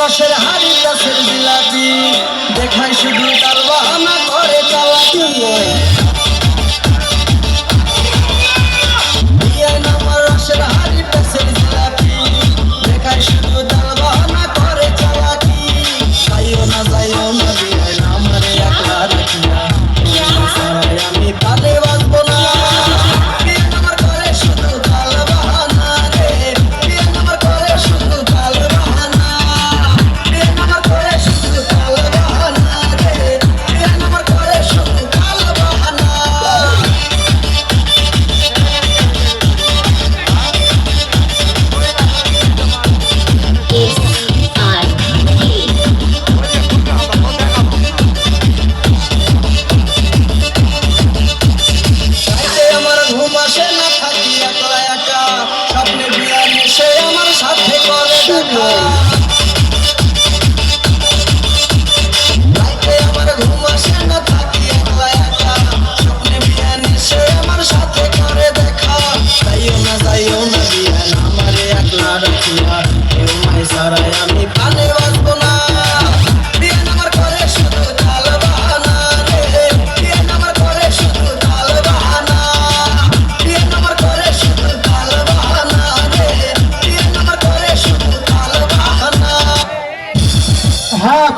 রসের হাড়ি গাছের জিলাপি দেখায় শুধু তার বাহানা করে চালাকি আমার রসের হাড়ি গাছের জিলাপি দেখায় শুধু তার বাহানা করে চালাকি যাইও না বিয়ে না আমারে একলা রাখিয়া আমি তালে বাঁচবো না স্বপ্নে বিয়া সে আমার সাথে করে দেখা রাইতে আমার ঘুম আসে না থাকি একলা একা স্বপ্নে বিয়া সে আমার সাথে করে দেখা যাইও না বিয়া না আমারে একলা রাখিয়া কেউ নাই সারাই আমি প্রাণে বাঁচবো না বিয়া আমার করে শুধু তাল বাহানা রে বিয়া আমার করে শুধু তাল বাহানা বিয়া আমার করে শুধু তাল বাহানা রে বিয়া আমার করে শুধু তাল বাহানা। হ্যাঁ।